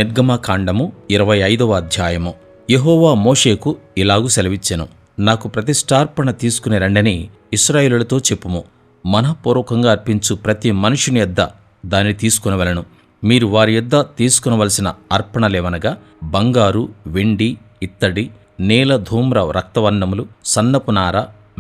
నిర్గమకాండము 25వ అధ్యాయము. యెహోవా మోషేకు ఇలాగు సెలవిచ్చెను, నాకు ప్రతిష్ఠార్పణ తీసుకుని రండని ఇశ్రాయేలులతో చెప్పుము. మనఃపూర్వకంగా అర్పించు ప్రతి మనుషుని యొద్ద దాన్ని తీసుకునవలెను. మీరు వారి యొద్ద తీసుకునవలసిన అర్పణలేవనగా బంగారు, వెండి, ఇత్తడి, నీల ధూమ్ర రక్తవర్ణములు, సన్నపు నార,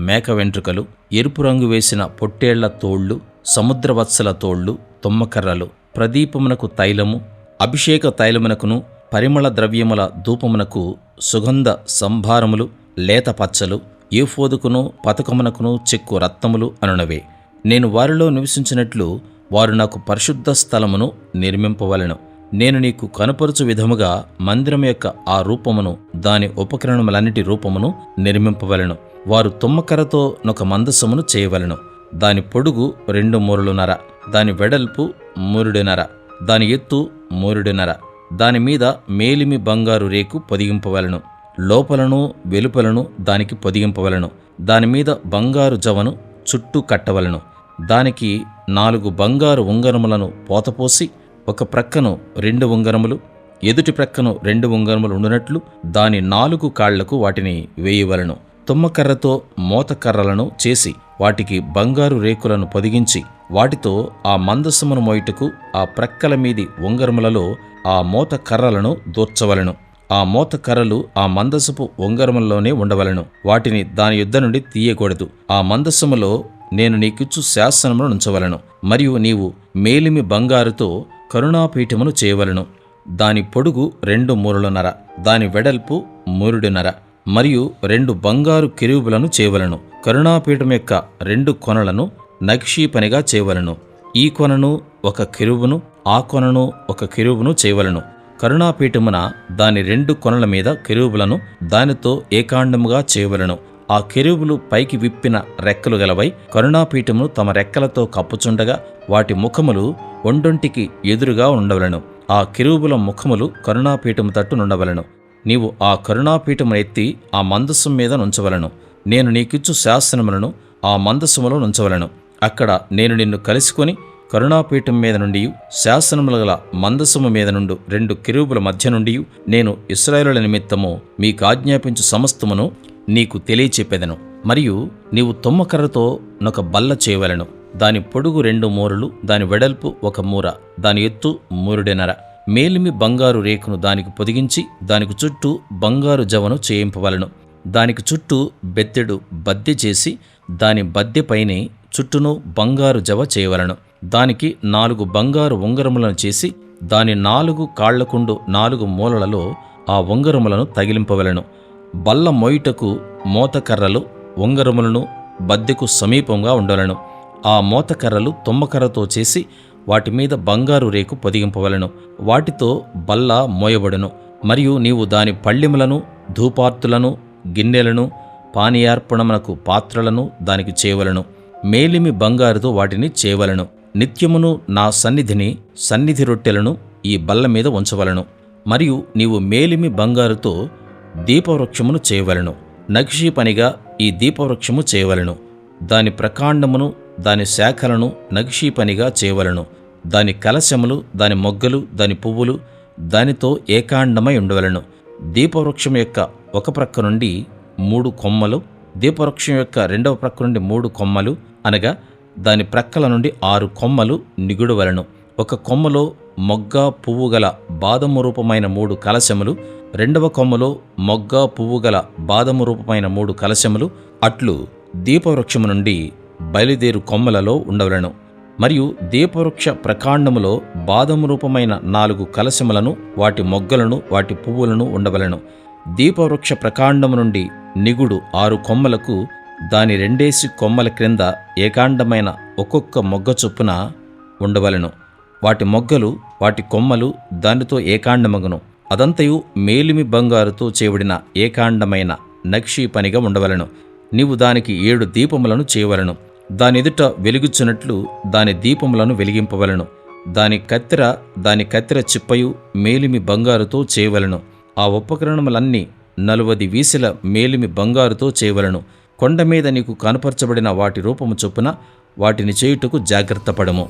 మేక వెంట్రుకలు, ఎరుపు రంగు వేసిన పొట్టేళ్ల తోళ్లు, సముద్రవత్సల తోళ్లు, తుమ్మకర్రలు, ప్రదీపమునకు తైలము, అభిషేక తైలమునకును పరిమళ ద్రవ్యముల ధూపమునకు సుగంధ సంభారములు, లేత పచ్చలు, ఏఫోదుకును పతకమునకును చెక్కు రత్నములు అనునవే. నేను వారిలో నివసించినట్లు వారు నాకు పరిశుద్ధ స్థలమును నిర్మింపవలెను. నేను నీకు కనుపరుచు విధముగా మందిరం యొక్క ఆ రూపమును, దాని ఉపకరణములన్నిటి రూపమును నిర్మింపవలెను. వారు తుమ్మకర్రతో నొక మందసమును చేయవలెను. దాని పొడుగు 2 మూరలున్నర, దాని వెడల్పు 3 మూరలున్నర, దాని ఎత్తు 3 మూరలున్నర. దానిమీద మేలిమి బంగారు రేకు పొదిగింపవలెను. లోపలను వెలుపలను దానికి పొదిగింపవలెను. దానిమీద బంగారు జవను చుట్టూ కట్టవలెను. దానికి 4 బంగారు ఉంగరములను పోతపోసి, ఒక ప్రక్కను 2 ఉంగరములు, ఎదుటి ప్రక్కను 2 ఉంగరములు ఉండునట్లు దాని 4 కాళ్లకు వాటిని వేయవలెను. తుమ్మకర్రతో మోతకర్రలను చేసి వాటికి బంగారు రేకులను పొదిగించి, వాటితో ఆ మందసమును మోయుటకు ఆ ప్రక్కల మీది ఉంగరములలో ఆ మోత కర్రలను దూర్చవలెను. ఆ మోత కర్రలు ఆ మందసపు ఉంగరములలోనే ఉండవలెను. వాటిని దాని యుద్ధ నుండి తీయకూడదు. ఆ మందసములో నేను నీకిచ్చు శాసనమును ఉంచవలెను. మరియు నీవు మేలిమి బంగారుతో కరుణాపీఠమును చేయవలెను. దాని పొడుగు 2 మూరలున్నర, దాని వెడల్పు 3 మూరలున్నర. మరియు 2 బంగారు కెరూబులను చేయవలెను. కరుణాపీఠం యొక్క 2 కొనలను నక్షీ పనిగా చేయవలెను. ఈ కొనను ఒక కెరూబును, ఆ కొనను ఒక కెరూబును చేయవలెను. కరుణాపీఠమున దాని 2 కొనల మీద కెరూబులను దానితో ఏకాండముగా చేయవలెను. ఆ కెరూబులు పైకి విప్పిన రెక్కలు గలవై కరుణాపీఠమును తమ రెక్కలతో కప్పుచుండగా వాటి ముఖములు ఒండొంటికి ఎదురుగా ఉండవలెను. ఆ కెరూబుల ముఖములు కరుణాపీఠము తట్టు నుండవలెను. నీవు ఆ కరుణాపీఠమును ఎత్తి ఆ మందసం మీద నుంచవలెను. నేను నీకిచ్చు శాసనములను ఆ మందసములో నుంచవలెను. అక్కడ నేను నిన్ను కలుసుకొని కరుణాపీఠం మీద నుండి శాసనములు గల మందసము మీద నుండి 2 కెరూబుల మధ్య నుండి నేను ఇశ్రాయేలుల నిమిత్తము మీకు ఆజ్ఞాపించు సమస్తమును నీకు తెలియచెప్పెదను. మరియు నీవు తుమ్మకర్రతో నొక బల్ల చేయవలెను. దాని పొడుగు 2 మూరలు, దాని వెడల్పు 1 మూర, దాని ఎత్తు 3 మూరలున్నర. మేలిమి బంగారు రేకును దానికి పొదిగించి దానికి చుట్టూ బంగారు జవను చేయింపవలెను. దానికి చుట్టూ బెత్తెడు బద్దె చేసి దాని బద్దెపైనే చుట్టూను బంగారు జవ చేయవలెను. దానికి 4 బంగారు ఉంగరములను చేసి దాని 4 కాళ్లకుండు 4 మూలలలో ఆ ఉంగరములను తగిలింపవలెను. బల్ల మోయుటకు మోతకర్రలు ఉంగరములను బద్దెకు సమీపంగా ఉండవలెను. ఆ మోతకర్రలు తుమ్మకర్రతో చేసి వాటి మీద బంగారు రేకు పొదిగింపవలెను. వాటితో బల్ల మోయబడును. మరియు నీవు దాని పళ్ళెములను, ధూపార్తులను, గిన్నెలను, పానీయార్పణమునకు పాత్రలను దానికి చేయవలెను. మేలిమి బంగారుతో వాటిని చేయవలెను. నిత్యమును నా సన్నిధి రొట్టెలను ఈ బల్ల మీద ఉంచవలెను. మరియు నీవు మేలిమి బంగారుతో దీపవృక్షమును చేయవలెను. నక్షీ పనిగా ఈ దీపవృక్షము చేయవలెను. దాని ప్రకాండమును, దాని శాఖలను నక్షీ పనిగా చేయవలెను. దాని కలశములు, దాని మొగ్గలు, దాని పువ్వులు దానితో ఏకాండమై ఉండవలెను. దీపవృక్షం యొక్క ఒక ప్రక్క నుండి 3 కొమ్మలు, దీపవృక్షం యొక్క 2వ ప్రక్క నుండి 3 కొమ్మలు, అనగా దాని ప్రక్కల నుండి 6 కొమ్మలు నిగుడవలెను. ఒక కొమ్మలో మొగ్గ పువ్వు గల బాదము రూపమైన 3 కలశములు, 2వ కొమ్మలో మొగ్గ పువ్వు గల బాదము రూపమైన 3 కలశములు అట్లు దీపవృక్షము నుండి బయలుదేరు కొమ్మలలో ఉండవలెను. మరియు దీపవృక్ష ప్రకాండములో బాదము రూపమైన 4 కలశములను, వాటి మొగ్గలను, వాటి పువ్వులను ఉండవలెను. దీపవృక్ష ప్రకాండము నుండి నిగుడు 6 కొమ్మలకు దాని 2 కొమ్మల క్రింద ఏకాండమైన ఒక్కొక్క మొగ్గ చొప్పున ఉండవలెను. వాటి మొగ్గలు, వాటి కొమ్మలు దానితో ఏకాండమగును. అదంతయు మేలిమి బంగారుతో చేయబడిన ఏకాండమైన నక్షీ పనిగా ఉండవలెను. నీవు దానికి 7 దీపములను చేయవలెను. దాని ఎదుట వెలుగుచున్నట్లు దాని దీపములను వెలిగింపవలెను. దాని కత్తెర చిప్పయు మేలిమి బంగారుతో చేయవలెను. ఆ ఉపకరణములన్నీ 40 వీసెల మేలిమి బంగారుతో చేయవలెను. కొండ మీద నీకు కనపరచబడిన వాటి రూపము చొప్పున వాటిని చేయుటకు జాగ్రత్త పడము.